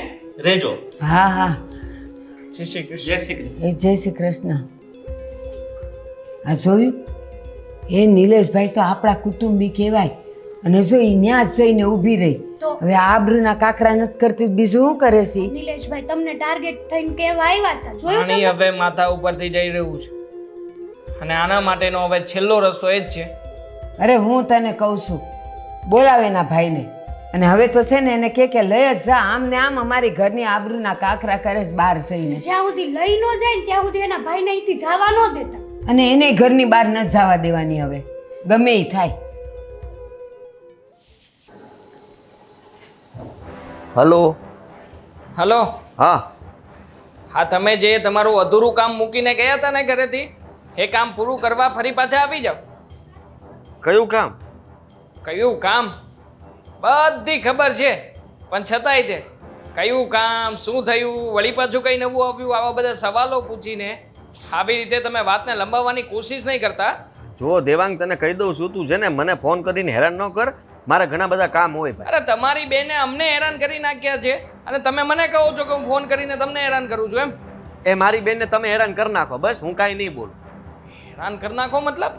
રહેજો. હા હા, જય શ્રી કૃષ્ણ. જય શ્રી કૃષ્ણ. એ જય શ્રી કૃષ્ણ. આ જોયું? એ નિલેશભાઈ તો આપણા કુટુંબી કહેવાય. અને જો એ ન્યા જ જઈને ઊભી રહી. તો હવે આબરૂના કાકરા નથી કરતી, બીજું શું કરે છે? નિલેશભાઈ તમને ટાર્ગેટ થઈને કેવા આવ્યા હતા, જોયું પાણી હવે માથા ઉપરથી જઈ રહ્યું છે અને આના માટેનો હવે છેલ્લો રસ્તો એ જ છે. અરે હું તને કહું છું, બોલાવે એના ભાઈને. અને હવે તો છે ને એને કે લઈ જ જા. આમ ને આમ અમારી ઘરની આબરૂના કાકરા કરે છે બહાર જઈને. જ્યાં સુધી લઈ ન જાય ને ત્યાં સુધી એના ભાઈને અહીંથી જવા ન દેતા. અને એને ઘરની બહાર ન જવા દેવાની. હવે ગમે એ થાય. હલો. હલો. હા. હા, તમે જે તમારું અધૂરું કામ મૂકીને ગયા હતા ને ઘરેથી, એ કામ પૂરું કરવા ફરી પાછા આવી જાઓ. કયું કામ? કયું કામ બધી ખબર છે, પણ છતાંય તે કયું કામ શું થયું વળી પાછું કંઈ નવું આવ્યું આવા બધા સવાલો પૂછીને આવી રીતે તમે વાતને લંબાવવાની કોશિશ નહીં કરતા. જો દેવાંગ તને કહી દઉં છું, તું છે ને મને ફોન કરીને હેરાન ન કર, મારે ઘણા બધા કામ હોય ભાઈ. અરે તમારી બેને અમને હેરાન કરી નાખ્યા છે અને તમે મને કહો છો કે હું ફોન કરીને તમને હેરાન કરું છું એમ? એ મારી બેનને તમે હેરાન કરી નાખો, બસ હું કાંઈ નહીં બોલું. હેરાન કરી નાખો મતલબ?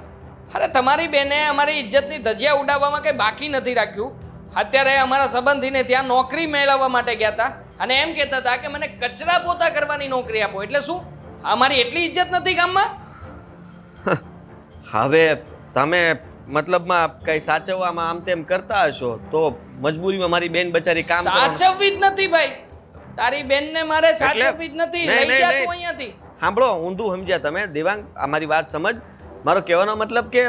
અરે તમારી બેને અમારી ઇજ્જતની ધજિયા ઉડાવવામાં કંઈ બાકી નથી રાખ્યું. અત્યારે અમારા સંબંધીને ત્યાં નોકરી મેળવવા માટે ગયા હતા અને એમ કહેતા હતા કે મને કચરા પોતા કરવાની નોકરી આપો. એટલે શું અમારી એટલી ઇજ્જત નથી ગામમાં? હવે તમે મતલબમાં કઈ સાચવવામાં આમ તેમ કરતા હશો તો મજબૂરીમાં મારી બેન બચારી કામ સાચવવી જ નથી ભાઈ, તારી બેનને મારે સાચવવી જ નથી. નહીં, લઈ જા નહીં, તું અહીંયાથી. સાંભળો, ઊંધું સમજ્યા તમે દેવાંગ, અમારી વાત સમજ. મારો કહેવાનો મતલબ કે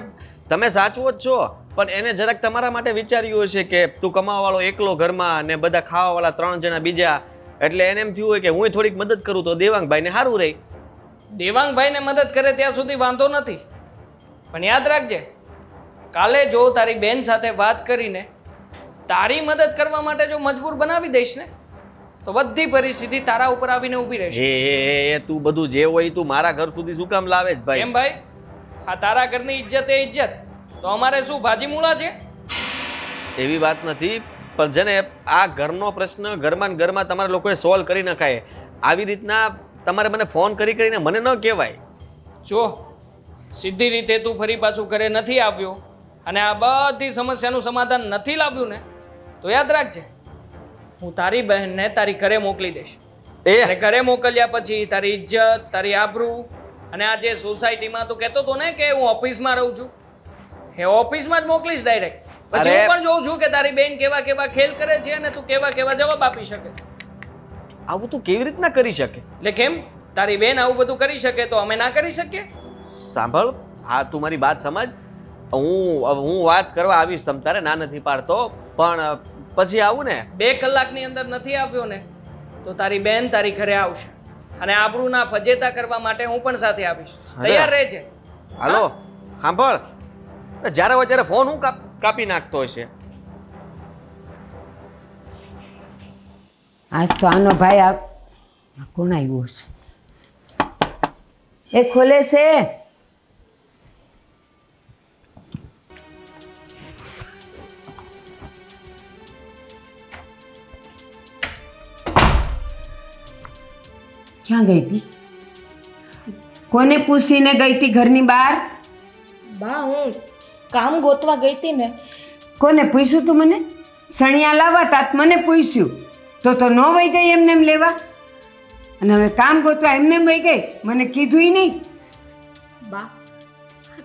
તમે સાચવો જ છો, પણ એને જરાક તમારા માટે વિચાર્યું હશે કે તું કમાવાવાળો એકલો ઘરમાં અને બધા ખાવાવાળા 3 જણા બીજા, એટલે એને એમ થયું હોય કે હું થોડીક મદદ કરું તો દેવાંગભાઈને સારું રહે. દેવાંગભાઈને મદદ કરે ત્યાં સુધી વાંધો નથી, પણ યાદ રાખજે કાલે જો તારી બેન સાથે વાત કરીને તારી મદદ કરવા માટે જો મજબૂર બનાવી દઈશ ને તો બધી પરિસ્થિતિ તારા ઉપર આવીને ઊભી રહેશે. એ તું બધું જે હોય તું મારા ઘર સુધી શું કામ લાવે છે ભાઈ? એમ ભાઈ, આ તારા ઘરની ઇજ્જત એ ઇજ્જત, તો અમારે શું ભાજી મૂળા છે? એવી વાત નથી, પણ જેને આ ઘરનો પ્રશ્ન ઘરમાં ને ઘરમાં તમારા લોકોએ સોલ્વ કરી નખાય. આવી રીતના તમારે મને ફોન કરીને મને ન કહેવાય. જો સીધી રીતે તું ફરી પાછું ઘરે નથી આવ્યો અને આ બધી સમસ્યાનું સમાધાન નથી લાવ્યું ને તો યાદ રાખજે હું તારી બહેનને તારી ઘરે મોકલી દઈશ. અને ઘરે મોકલ્યા પછી તારી ઇજ્જત, તારી આબરૂ અને આ જે સોસાયટીમાં તું કહેતો હતો ને કે હું ઓફિસમાં રહું છું, એ ઓફિસમાં જ મોકલીશ ડાયરેક્ટ. પછી હું પણ જોઉં છું કે તારી બેન કેવા કેવા ખેલ કરે છે અને તું કેવા કેવા જવાબ આપી શકે. આવું તું કેવી રીતના કરી શકે? એટલે કેમ તારી બેન આવું બધું કરી શકે તો અમે ના કરી શકીએ? સાંભળ, હા તું મારી વાત સમજ. હું વાત કરવા આવીશ, તમ તારે ના નથી પાડતો, પણ પછી આવું ને 2 કલાકની અંદર નથી આવ્યો ને તો તારી બેન તારી ઘરે આવશે અને આબરૂના ફજેતા કરવા માટે હું પણ સાથે આવીશ. તૈયાર રહેજે. હાલો સાંભળ, જ્યારે હોય ત્યારે ફોન હું કાપી નાખતો હશે. આજ તો આનો ભાઈ આ કોણ આવ્યો છે? એ ખોલે છે. ક્યાં ગઈ હતી? કોને પૂછીને ગઈ હતી ઘરની બહાર? બા હું કામ ગોતવા ગઈ હતી ને. કોને પૂછ્યું તું મને? સણિયા લાવવા તાત મને પૂછ્યું તો ન વહી ગઈ એમને એમ લેવા? અને હવે કામ ગોતવા એમને એમ વહી ગઈ? મને કીધું નહીં. બા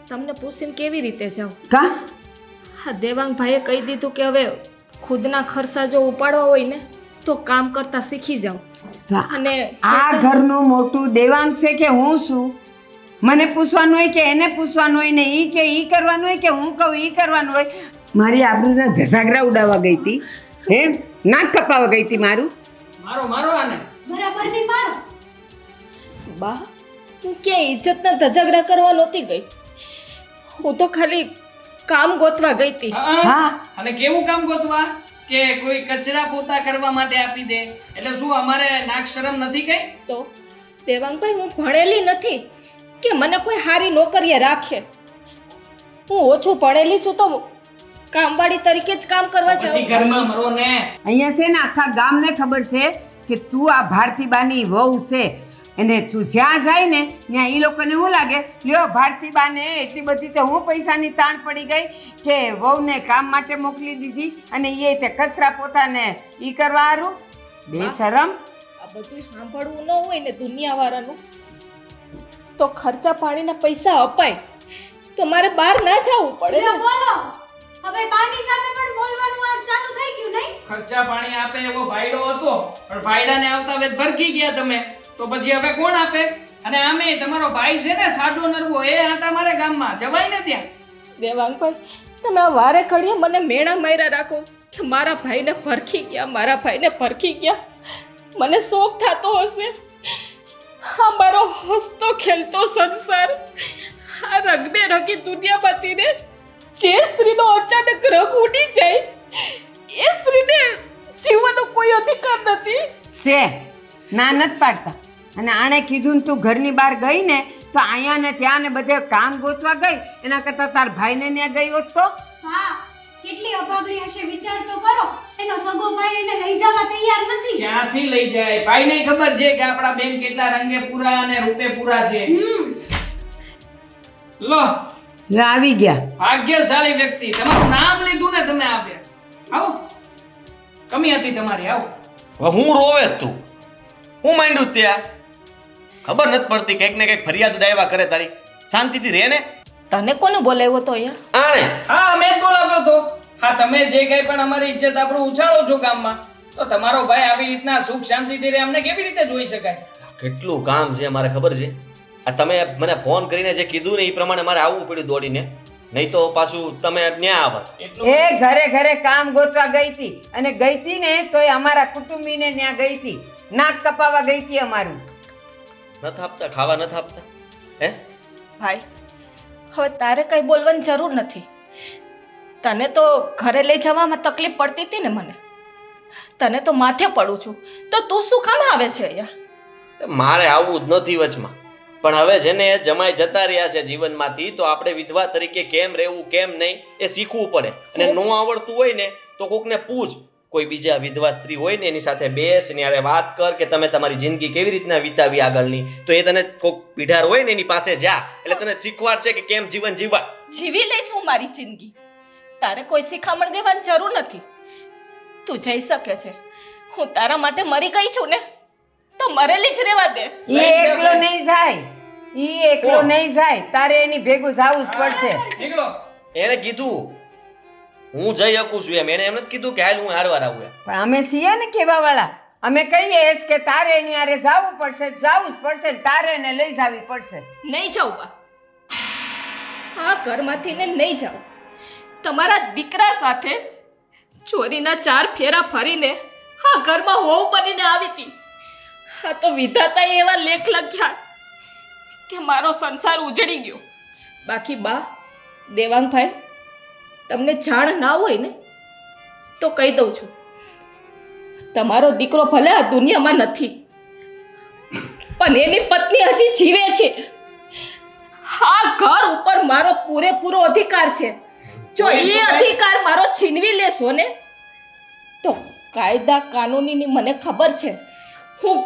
તમને પૂછીને કેવી રીતે જાઉં? કા? હા દેવાંગભાઈએ કહી દીધું કે હવે ખુદના ખર્ચા જો ઉપાડવા હોય ને તો કામ કરતા શીખી જાઉં. અને આ ઘરનું મોટું દેવાંગ છે કે હું છું? મને પૂછવાનું હોય કે એને પૂછવાનું હોય ને ઈ કે ઈ કરવાનું હોય કે હું કહું ઈ કરવાનું હોય? મારી આબરૂના ધસાગરા ઉડાવવા ગઈ હતી, હે નાક કપાવા ગઈ હતી મારું? મારો આને બરાબર નહીં મારો. બા હું ક્યાંય ઇજ્જતના ધજાગરા કરવા નહોતી ગઈ, હું તો ખાલી કામ ગોતવા ગઈ હતી. હા. અને કેવું કામ ગોતવા? કે કોઈ કચરા પોતા કરવા માટે આપી દે એટલે શું અમારે નાક શરમ નથી કઈ? તો દેવાંગભાઈ હું ભણેલી નથી કે મને કોઈ સારી નોકરીએ રાખે. હું ઓછું ભણેલી છું તો કામવાળી તરીકે જ કામ કરવા પછી જાઉં. ઘરમાં મરો ને. અહીંયા છે ને આખા ગામને ખબર છે કે તું આ ભારતીબાની વહુ છે, અને તું જ્યાં જાય ને ત્યાં એ લોકોને શું લાગે, લ્યો ભારતીબાને એટલી બધી તો હું પૈસાની તાણ પડી ગઈ કે વહુને કામ માટે મોકલી દીધી અને એ તે કચરા પોતાને ઈ કરવા હારું? બેશરમ. આ બધું સાંભળવું ન હોય ને દુનિયાવાળાનું તો ખર્ચા પાણીના પૈસા અપાય તો મારે બહાર ના જવું પડે. લે બોલો, હવે બાની સામે પણ બોલવાનું આ ચાલુ થઈ ગયું નહીં? ખર્ચા પાણી આપે એવો ભાઈડો હતો પણ ભાઈડાને આવતા વેત ભરકી ગયા તમે, તો પછી હવે કોણ આપે? અને આમે તમારો ભાઈ છે ને સાદો નરવો, એ આટા મારે ગામમાં જવાય ને ત્યાં. દેવાંગભાઈ તમે આ વારે ઘડીએ મને મેણા માર્યા રાખો કે મારા ભાઈને પરખી ગયા, મારા ભાઈને પરખી ગયા. મને શોખ થતો હશે આ મારો હસતો ખેલતો સંસાર આ રગબેરગી દુનિયામાંથી ને જે સ્ત્રીનો અચાનક રગ ઉડી જાય એ સ્ત્રીને જીવવાનો કોઈ અધિકાર નથી. છે ના નથી પાડતા. અને આણે કીધું ને તું ઘરની બહાર ગઈ ને તો અહીંયા ને ત્યાં ને બધે કામ ગોતવા ગઈ, એના કરતાં તાર ભાઈને ત્યાં ગઈ હોત તો. હા, કેટલી અભાગણી હશે વિચાર તો કરો. એનો સગો ભાઈ એને લઈ જવા તૈયાર નથી. ક્યાંથી લઈ જાય? ભાઈને ખબર છે કે આપણા બેન કેટલા રંગે પૂરા અને રૂપે પૂરા છે. લો, લે આવી ગયા. ભાગ્યશાળી વ્યક્તિ. તમારું નામ લીધું ને તમે આવ્યા. આવો, કમી હતી તમારી. આવો. હવે હું રોવે જ તું, હું માંડ્યું ત્યાં ખબર નથી પડતી. કંઈક ને કંઈક ફરિયાદ દાયવા કરે તારી. શાંતિથી રહે ને. તને કોને બોલાવ્યો તો અહીંયા? આણે હા, મેં જ બોલાવ્યો તો. હા, તમે જે કઈ પણ અમારી ઇજ્જત આપણું ઉછાળો છો ગામમાં, તો તમારો ભાઈ આવી રીતના સુખ શાંતિથી રહે અમને કેવી રીતે જોઈ શકાય? કેટલું કામ છે મારે ખબર છે. આ તમે મને ફોન કરીને જે કીધું ને એ પ્રમાણે મારે આવવું પડ્યું દોડીને, નહીં તો પાછું તમે ન્યા આવત. એટલું એ ઘરે ઘરે કામ ગોતવા ગઈ હતી, અને ગઈ હતી ને તોય અમારા કુટુંબીને ત્યાં ગઈ હતી. નાક કપાવા ગઈ હતી અમારું. નથી આપતા, ખાવા નથી આપતા હે? ભાઈ, હવે તારે કંઈ બોલવાની જરૂર નથી. તને તો ઘરે લઈ જવામાં તકલીફ પડતી હતી ને મને. તને તો માથે પડું છું, તો તું શું કામ આવે છે અહીંયા? મારે આવવું જ નથી વચમાં, પણ હવે છે ને જમાઈ જતા રહ્યા છે જીવનમાંથી, તો આપણે વિધવા તરીકે કેમ રહેવું કેમ નહીં એ શીખવું પડે. અને ન આવડતું હોય ને તો કોકને પૂછ. કોઈ બીજા વિધવા સ્ત્રી હોય ને એની સાથે બેસ, એની હારે વાત કર કે તમે તમારી જિંદગી કેવી રીતના વિતાવી આગળની, તો એ તને કોક પીઢાર હોય ને એની પાસે જા, એટલે તને શીખવાડશે કે કેમ જીવન જીવવા. જીવી લઈશ હું મારી જિંદગી. તારે કોઈ શિખામણ દેવાની જરૂર નથી. તું જઈ શકે છે. હું તારા માટે મરી ગઈ છું ને, તો મરેલી જ રહેવા દે. ઈ એકલો નહીં જાય, ઈ એકલો નહીં જાય. તારે એની ભેગું જાવું જ પડશે. નીકળો. એને કીધું હું જઈ શકું છું એમ, એને એમ નથી કીધું કે હાલ હું હારવાર આવું એમ. પણ અમે છીએ ને કેવા વાળા, અમે કહીએ કે તારે એની હારે જાવું પડશે, જાવું જ પડશે, તારે એને લઈ જાવી પડશે. નહીં જાઉં બા. આ ઘરમાંથી ને નહીં જાઉં. તમારા દીકરા સાથે ચોરીના 4 ફેરા ફરીને આ ઘરમાં હોવ બનીને આવી હતી. આ તો વિધાતાએ એવા લેખ લખ્યા કે મારો સંસાર ઉજળી ગયો. બાકી બા, દેવાંગભાઈ, તમને જાણ ના હોય ને તો કહી દઉં છું, તમારો દીકરો ભલે આ દુનિયામાં નથી, પણ એની પત્ની હજી જીવે છે. આ ઘર ઉપર મારો પૂરેપૂરો અધિકાર છે. જો એ અધિકાર મારો છીનવી લેશો ને તો કાયદા કાનૂનીની મને ખબર છે. હું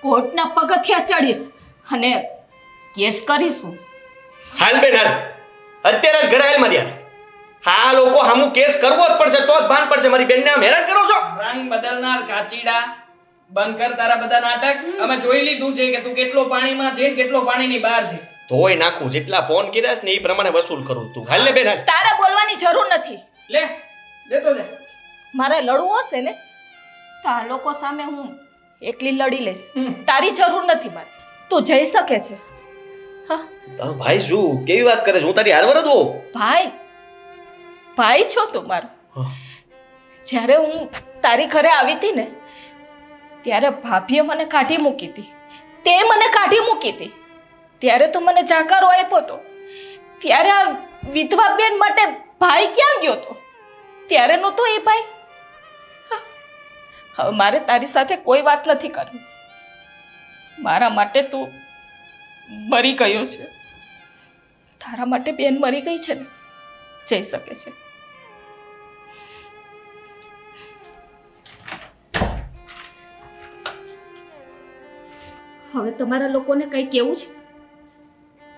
કોર્ટના પગથિયા ચડીશ અને કેસ કરીશું. હાલ બેન હાલ, અત્યારે જ ઘરે હાલ મારી હાલ. હા લોકો હામું કેસ કરવો જ પડશે, તો જ ભાન પડશે. મારી બેનને આમ હેરાન કરો છો. રંગ બદલનાર કાચીડા, બંધ કર તારા બધા નાટક. અમે જોઈ લીધું છે કે તું કેટલો પાણીમાં છે, કેટલો પાણીની બહાર છે. ધોઈ નાખું. જેટલા ફોન કર્યા છે ને એ પ્રમાણે વસૂલ કરું. તું હાલ ને બેન હાલ. તારે બોલવાની જરૂર નથી. લે, લેતો જા. મારે લડવું હશે ને તો આ લોકો સામે હું એકલી લડી લઈશ. તારી જરૂર નથી મારે. તું જઈ શકે છે. હા, તારો ભાઈ શું કેવી વાત કરે છે? હું તારી હારવાર જ હોઉં. ભાઈ, ભાઈ છો તું મારો. જ્યારે હું તારી ઘરે આવી હતી ને ત્યારે ભાભીએ મને કાઢી મૂકી હતી. તે મને કાઢી મૂકી હતી. ત્યારે તો મને જાકારો આપ્યો હતો. ત્યારે આ વિધવા બેન માટે ભાઈ ક્યાં ગયો હતો? ત્યારે નહોતો એ ભાઈ. હા, હવે મારે તારી સાથે કોઈ વાત નથી કરવી. મારા માટે તું મરી ગયો છે. તારા માટે બેન મરી ગઈ છે ને, જઈ શકે છે. હવે તમારા લોકોને કંઈ કેવું છે?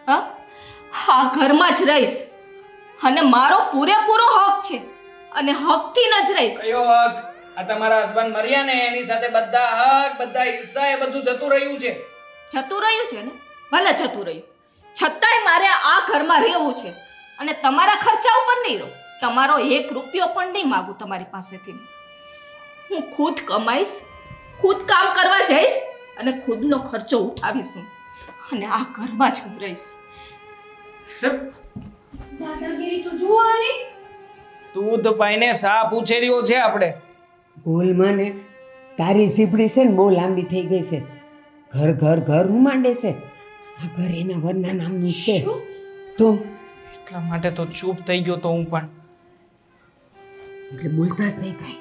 હા, આ ઘરમાં જ રહીશ અને મારો પૂરેપૂરો હક છે અને હકથી જ રહીશ. કયો હક? આ તમારા હસબન્ડ મર્યા ને એની સાથે બધા હક, બધા હિસ્સા એ બધું જતું રહ્યું છે. જતું રહ્યું છે ને? ભલે જતું રહ્યું, છતાંય મારે આ ઘરમાં રહેવું છે અને તમારા ખર્ચા ઉપર નહીં રહું. તમારો 1 રૂપિયો પણ નહીં માગું તમારી પાસેથી. હું ખુદ કમાઈશ, ખુદ કામ કરવા જઈશ અને ખુદનો ખર્ચો ઉઠાવીશ હું. અને આ ઘરમાં જ હું રહીશ. દાદાગીરી તો જુઓ આની. તું તો પાઈને સા પૂછે રહ્યો છે આપણે. ભૂલમાં ને તારી સીપડી છે ને બહુ લાંબી થઈ ગઈ છે. ઘર ઘર ઘર હું માંડે છે. આ ઘર એના વરના નામનું છે. તો એટલા માટે તો ચૂપ થઈ ગયો તો હું પણ. એટલે બોલતા જ નહીં કાંઈ.